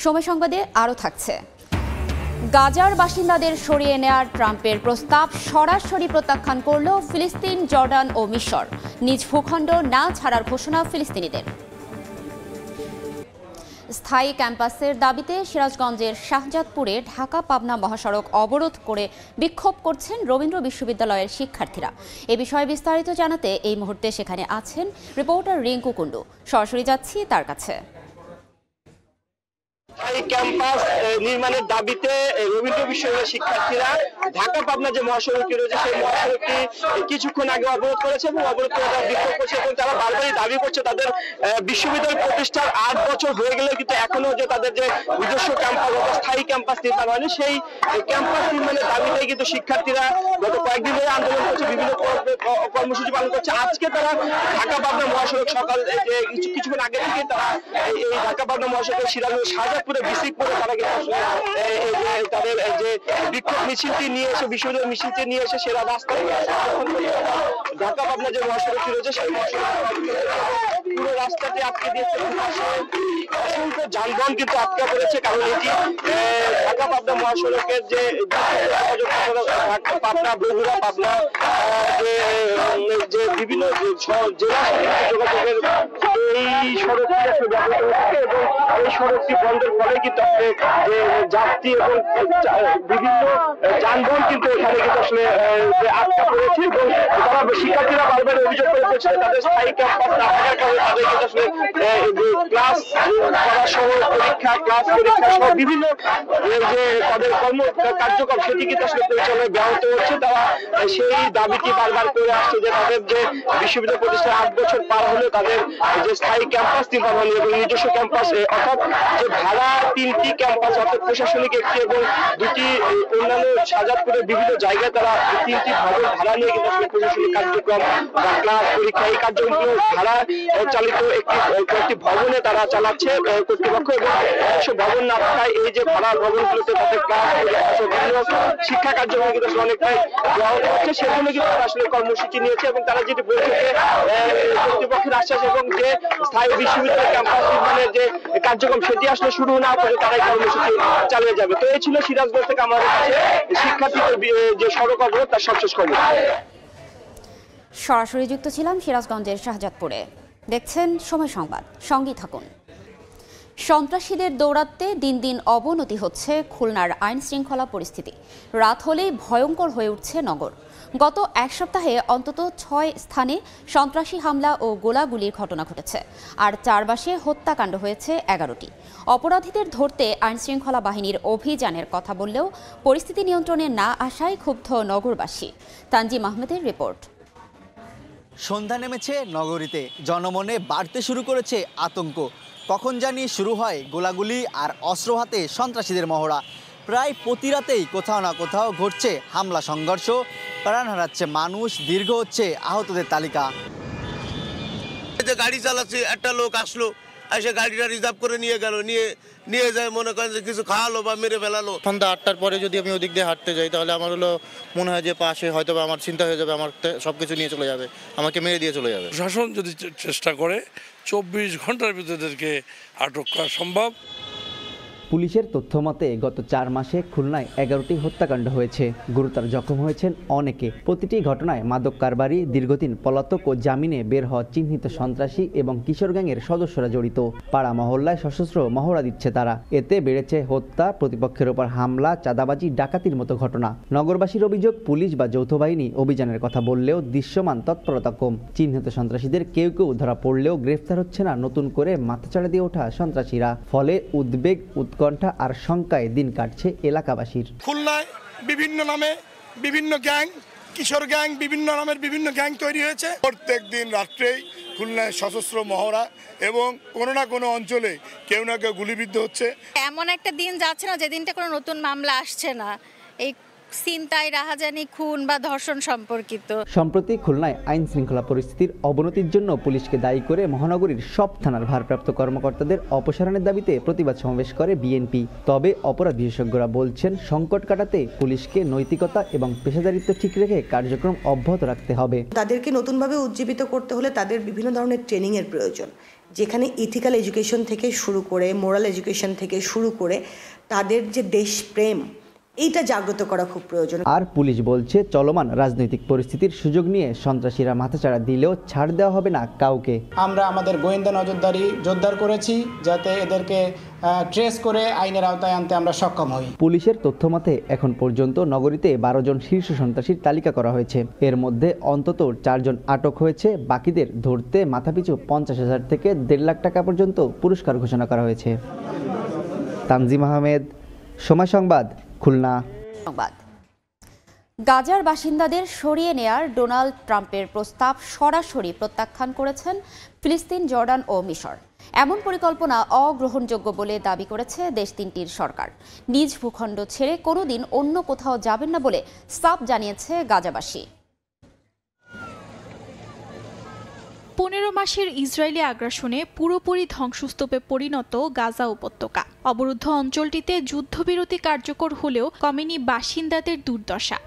সময় সংবাদে আরও থাকছে, গাজার বাসিন্দাদের সরিয়ে নেয়ার ট্রাম্পের প্রস্তাব সরাসরি প্রত্যাখ্যান করল ফিলিস্তিন, জর্ডান ও মিশর। নিজ ভূখণ্ড না ছাড়ার ঘোষণা ফিলিস্তিনিদের। স্থায়ী ক্যাম্পাসের দাবিতে সিরাজগঞ্জের শাহজাদপুরে ঢাকা পাবনা মহাসড়ক অবরোধ করে বিক্ষোভ করছেন রবীন্দ্র বিশ্ববিদ্যালয়ের শিক্ষার্থীরা। এ বিষয়ে বিস্তারিত জানাতে এই মুহূর্তে সেখানে আছেন রিপোর্টার রিঙ্কু কুন্ডু। সরাসরি যাচ্ছি তার কাছে। এই ক্যাম্পাস নির্মাণের দাবিতে রবীন্দ্র বিশ্ববিদ্যালয়ের শিক্ষার্থীরা ঢাকা পাবনা যে মহাসড়কটি রয়েছে, সেই মহাসড়কটি কিছুক্ষণ আগে অবরোধ করেছে এবং অবরোধ করে তারা বিক্ষোভ করছে, এবং তারা বারবারই দাবি করছে তাদের বিশ্ববিদ্যালয় প্রতিষ্ঠার 8 বছর হয়ে গেলেও কিন্তু এখনো যে তাদের যে নিজস্ব ক্যাম্পাস বা স্থায়ী ক্যাম্পাস নির্মাণ হয়নি, সেই ক্যাম্পাস নির্মাণের দাবিতেই কিন্তু শিক্ষার্থীরা গত কয়েকদিন ধরে আন্দোলন করছে, বিভিন্ন কর্মসূচি পালন করছে। আজকে তারা ঢাকা পাবনা মহাসড়ক সকাল কিছুক্ষণ আগে থেকে তারা এই ঢাকা পাবনা মহাসড়কের সিরাজগঞ্জ শাহজাদপুরে বিসিক করে তারা কিন্তু তাদের যে বিক্ষোভ মিছিলটি নিয়ে এসে, বিশ্ববিদ্যালয় মিছিলটি নিয়ে এসে সেরা রাস্তায় ঢাকা পাবনা যে মহাসড়কটি রয়েছে সেই পুরো রাস্তাটি আটকে দিয়েছে। অসংখ্য যানবাহন কিন্তু আটকা পড়েছে, কারণ এটি ঢাকা পাবনা মহাসড়কের যে পাবনা, বগুড়া, পাবনা যে বিভিন্ন জেলা যোগাযোগের এই সড়কটি আসলে ব্যবহৃত হচ্ছে, এবং এই সড়কটি বন্ধের ফলে কিন্তু যে যাত্রী এবং বিভিন্ন যানবাহন কিন্তু এখানে কিন্তু আসলে আটকা পড়েছে, এবং তারা শিক্ষার্থীরা বারবার অভিযোগ করে বলছে তাদের স্থায়ী ক্যাম্পাস না থাকার কারণে তাদের কিন্তু আসলে ক্লাস করা সহ ক্লাস পরীক্ষা সহ বিভিন্ন যে তাদের কর্ম কার্যক্রম সেটি কিন্তু আসলে পরিচালনায় ব্যাহত হচ্ছে। তারা সেই দাবিটি বারবার করে আসছে যে তাদের যে বিশ্ববিদ্যালয় প্রতিষ্ঠার 8 বছর পার হলেও তাদের যে স্থায়ী ক্যাম্পাস নির্মাণ হয়নি, এবং নিজস্ব ক্যাম্পাস অর্থাৎ যে ভাড়া 3টি ক্যাম্পাস, অর্থাৎ প্রশাসনিক একটি এবং 2টি অন্যান্য শাহজাদপুরের বিভিন্ন জায়গায় তারা 3টি ভবন ভাড়া নিয়ে কিন্তু আসলে প্রশাসনিক কার্যক্রম বা ক্লাস পরীক্ষা এই কার্যক্রমগুলো ভাড়া চালিত কয়েকটি ভবনে তারা চালাচ্ছে কর্তৃপক্ষ, এবং নিজস্ব ভবন না থাকায় এই যে ভাড়া ভবনগুলোতে তাদের ক্লাস বিভিন্ন শিক্ষা কার্যক্রম কিন্তু আসলে অনেকটাই ব্যাহত হচ্ছে। সেজন্য কিন্তু তারা আসলে কর্মসূচি নিয়েছে, এবং তারা যেটি বলছে যে কর্তৃপক্ষের আশ্বাস এবং যে স্থায়ী বিশ্ববিদ্যালয় ক্যাম্পাস নির্মাণের যে কার্যক্রম সেটি আসলে শুরু না করে তারা এই কর্মসূচি চালিয়ে যাবে। তো এই ছিল সিরাজগঞ্জ থেকে আমাদের কাছে শিক্ষার্থীদের যে সড়ক অবরোধ তার সবশেষ খবর। সরাসরি যুক্ত ছিলাম সিরাজগঞ্জের শাহজাদপুরে। দেখছেন সময় সংবাদ, সঙ্গেই থাকুন। সন্ত্রাসীদের দৌরাত্মে দিন দিন অবনতি হচ্ছে খুলনার আইন শৃঙ্খলা পরিস্থিতি। রাত হলেই ভয়ঙ্কর হয়ে উঠছে নগর। গত এক সপ্তাহে অন্তত 6 স্থানে সন্ত্রাসী হামলা ও গোলাগুলির ঘটনা ঘটেছে, আর চারপাশে হত্যাকাণ্ড হয়েছে 11টি। অপরাধীদের ধরতে আইন শৃঙ্খলা বাহিনীর অভিযানের কথা বললেও পরিস্থিতি নিয়ন্ত্রণে না আসায় ক্ষুব্ধ নগরবাসী। তানজিম আহমেদের রিপোর্ট। সন্ধ্যা নেমেছে নগরীতে, জনমনে বাড়তে শুরু করেছে আতঙ্ক। কখন জানি শুরু হয় গোলাগুলি আর অস্ত্র হাতে সন্ত্রাসীদের মহড়া। প্রায় প্রতি রাতেই কোথাও না কোথাও ঘটছে হামলা সংঘর্ষ, প্রাণ হারাচ্ছে মানুষ, দীর্ঘ হচ্ছে আহতদের তালিকা। গাড়ি চালাচ্ছে, একটা লোক আসলো, এসে গাড়িটা রিজার্ভ করে নিয়ে গেল, নিয়ে যায় মনে করেন যে কিছু খাওয়ালো বা মেরে ফেলালো। সন্ধ্যা 8টার পরে যদি আমি ওদিক দিয়ে হাঁটতে যাই তাহলে আমার মনে হয় যে পাশে হয়তো আমার চিন্তা হয়ে যাবে, আমার সবকিছু নিয়ে চলে যাবে, আমাকে মেরে দিয়ে চলে যাবে। প্রশাসন যদি চেষ্টা করে 24 ঘন্টার ভিতরে আটক করা সম্ভব। পুলিশের তথ্য মতে গত 4 মাসে খুলনায় 11টি হত্যাকাণ্ড হয়েছে। গুরুতর জখম হয়েছেন অনেকে। প্রতিটি ঘটনায় মাদক কারবারি, দীর্ঘদিন পলাতক ও জামিনে বের হওয়া চিহ্নিত সন্ত্রাসী এবং কিশোর গ্যাংয়ের সদস্যরা জড়িত। পাড়া মহল্লায় সশস্ত্র মহড়া দিচ্ছে তারা। এতে বেড়েছে হত্যা, প্রতিপক্ষের ওপর হামলা, চাঁদাবাজি, ডাকাতির মতো ঘটনা। নগরবাসীর অভিযোগ, পুলিশ বা যৌথ বাহিনী অভিযানের কথা বললেও দৃশ্যমান তৎপরতা কম। চিহ্নিত সন্ত্রাসীদের কেউ কেউ ধরা পড়লেও গ্রেফতার হচ্ছে না নতুন করে মাথাচাড়া দিয়ে ওঠা সন্ত্রাসীরা। ফলে উদ্বেগ, উৎকণ্ঠা আর শঙ্কায় দিন কাটছে এলাকাবাসীর। খুলনায় বিভিন্ন নামে বিভিন্ন গ্যাং, কিশোর গ্যাং, বিভিন্ন নামের বিভিন্ন গ্যাং তৈরি হয়েছে। প্রত্যেক দিন রাত্রেই খুলনায় সশস্ত্র মহড়া এবং কোনো না কোনো অঞ্চলে কেউ না কেউ গুলিবিদ্ধ হচ্ছে। এমন একটা দিন যাচ্ছে না যে দিনটা কোনো নতুন মামলা আসছে না, এই ছিনতাই, রাহাজানি, খুন বা ধর্ষণ সম্পর্কিত। সম্প্রতি খুলনায় আইন শৃঙ্খলা পরিস্থিতির অবনতির জন্য পুলিশকে দায়ী করে মহানগরীর সব থানার ভারপ্রাপ্ত কর্মকর্তাদের অপসারণের দাবিতে প্রতিবাদ সমাবেশ করে বিএনপি। তবে অপরাধ বিশেষজ্ঞরা বলছেন, সংকট কাটাতে পুলিশকে নৈতিকতা এবং পেশাদারিত্ব ঠিক রেখে কার্যক্রম অব্যাহত রাখতে হবে। তাদেরকে নতুনভাবে উজ্জীবিত করতে হলে তাদের বিভিন্ন ধরনের ট্রেনিংয়ের প্রয়োজন, যেখানে ইথিক্যাল এডুকেশন থেকে শুরু করে, মোরাল এডুকেশন থেকে শুরু করে তাদের যে দেশপ্রেম, এইটা জাগ্রত করা খুব প্রয়োজন। আর পুলিশ বলছে, চলমান রাজনৈতিক পরিস্থিতির সুযোগ নিয়ে সন্ত্রাসীরা মাথাচাড়া দিলেও ছাড় দেওয়া হবে না কাউকে। আমরা আমাদের গোয়েন্দা নজরদারি জোরদার করেছি যাতে এদেরকে ট্রেস করে আইনের আওতায় আনতে আমরা সক্ষম হই। পুলিশের তথ্য মতে এখন পর্যন্ত নগরীতে 12 জন শীর্ষ সন্ত্রাসীর তালিকা করা হয়েছে। এর মধ্যে অন্তত 4 জন আটক হয়েছে। বাকিদের ধরতে মাথাপিছু 50,000 থেকে 1.5 লাখ টাকা পর্যন্ত পুরস্কার ঘোষণা করা হয়েছে। তানজিম আহমেদ, সময় সংবাদ, খুলনা। গাজার বাসিন্দাদের সরিয়ে নেয়ার ডোনাল্ড ট্রাম্পের প্রস্তাব সরাসরি প্রত্যাখ্যান করেছেন ফিলিস্তিন, জর্ডান ও মিশর। এমন পরিকল্পনা অগ্রহণযোগ্য বলে দাবি করেছে দেশ তিনটির সরকার। নিজ ভূখণ্ড ছেড়ে কোনোদিন অন্য কোথাও যাবেন না বলে সাফ জানিয়েছে গাজাবাসী। 15 মাসের ইসরায়েলি আগ্রাসনে পুরোপুরি ধ্বংসস্তূপে পরিণত গাজা উপত্যকা। অবরুদ্ধ অঞ্চলটিতে যুদ্ধবিরতি কার্যকর হলেও কমেনি বাসিন্দাদের দুর্দশা।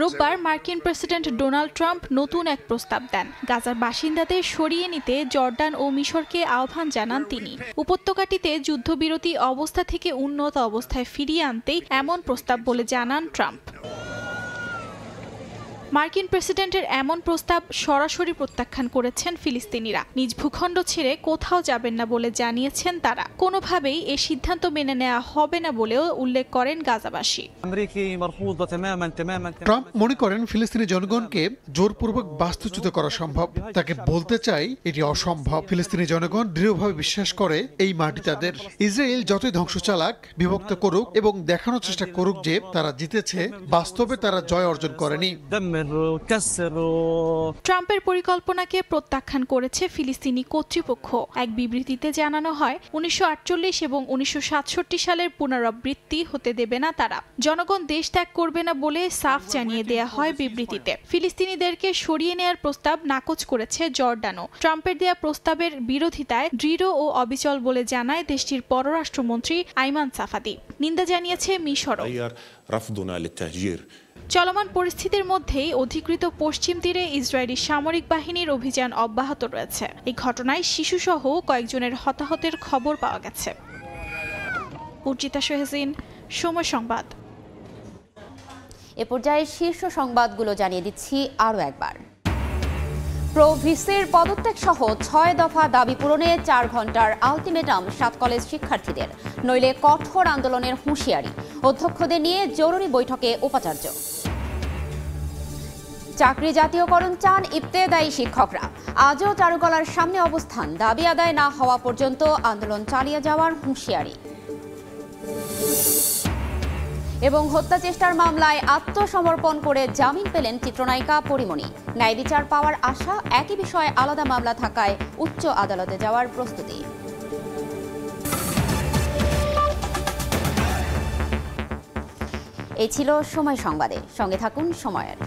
রোববার মার্কিন প্রেসিডেন্ট ডোনাল্ড ট্রাম্প নতুন এক প্রস্তাব দেন। গাজার বাসিন্দাদের সরিয়ে নিতে জর্ডান ও মিশরকে আহ্বান জানান তিনি। উপত্যকাটিতে যুদ্ধবিরতি অবস্থা থেকে উন্নত অবস্থায় ফিরিয়ে আনতেই এমন প্রস্তাব বলে জানান ট্রাম্প। মার্কিন প্রেসিডেন্টের এমন প্রস্তাব সরাসরি প্রত্যাখ্যান করেছেন ফিলিস্তিনিরা। নিজ ভূখণ্ড ছেড়ে কোথাও যাবেন না বলে জানিয়েছেন তারা। কোনোভাবেই এ সিদ্ধান্ত মেনে নেওয়া হবে না বলেও উল্লেখ করেন গাজাবাসী। ট্রাম্প মনে করেন ফিলিস্তিনি জনগণকে জোরপূর্বক বাস্তুচ্যুত করা সম্ভব। তাকে বলতে চাই এটি অসম্ভব। ফিলিস্তিনি জনগণ দৃঢ়ভাবে বিশ্বাস করে এই মাটি তাদের। ইসরায়েল যতই ধ্বংস চালাক, বিভক্ত করুক এবং দেখানোর চেষ্টা করুক যে তারা জিতেছে, বাস্তবে তারা জয় অর্জন করেনি। ট্রাম্পের পরিকল্পনাকে প্রত্যাখ্যান করেছে ফিলিস্তিনি কর্তৃপক্ষ। এক বিবৃতিতে জানানো হয়, 1948 এবং 1967 সালের পুনরাবৃত্তি হতে দেবে না তারা। জনগণ দেশ ত্যাগ করবে না বলে সাফ জানিয়ে দেয়া হয় বিবৃতিতে। ফিলিস্তিনিদেরকে সরিয়ে নেয়ার প্রস্তাব নাকচ করেছে জর্ডানও। ট্রাম্পের দেয়া প্রস্তাবের বিরোধিতায় দৃঢ় ও অবিচল বলে জানায় দেশটির পররাষ্ট্রমন্ত্রী আইমান সাফাদি। নিন্দা জানিয়েছে মিশরও। চলমান পরিস্থিতির মধ্যেই অধিকৃত পশ্চিম তীরে ইসরায়েলি সামরিক বাহিনীর অভিযান অব্যাহত রয়েছে। এই ঘটনায় শিশুসহ কয়েকজনের হতাহতের খবর পাওয়া গেছে। উর্জিতা সোহেজিন, সময় সংবাদ। এ পর্যায়ে শীর্ষ সংবাদগুলো জানিয়ে দিচ্ছি আরও একবার। প্রভিসির পদত্যাগ সহ ৬ দফা দাবি পূরণে ৪ ঘন্টার আলটিমেটাম ৭ কলেজ শিক্ষার্থীদের, নইলে কঠোর আন্দোলনের হুঁশিয়ারি। অধ্যক্ষদের নিয়ে জরুরি বৈঠকে উপাচার্য। চাকরি জাতীয়করণ চান ইবতেদায়ী শিক্ষকরা, আজও চারুকলার সামনে অবস্থান, দাবি আদায় না হওয়া পর্যন্ত আন্দোলন চালিয়ে যাওয়ার হুঁশিয়ারি। এবং হত্যা চেষ্টার মামলায় আত্মসমর্পণ করে জামিন পেলেন চিত্রনায়িকা পরিমণি। ন্যায় বিচার পাওয়ার আশা, একই বিষয়ে আলাদা মামলা থাকায় উচ্চ আদালতে যাওয়ার প্রস্তুতি। এই ছিল সময় সংবাদে, সঙ্গে থাকুন সময়ের।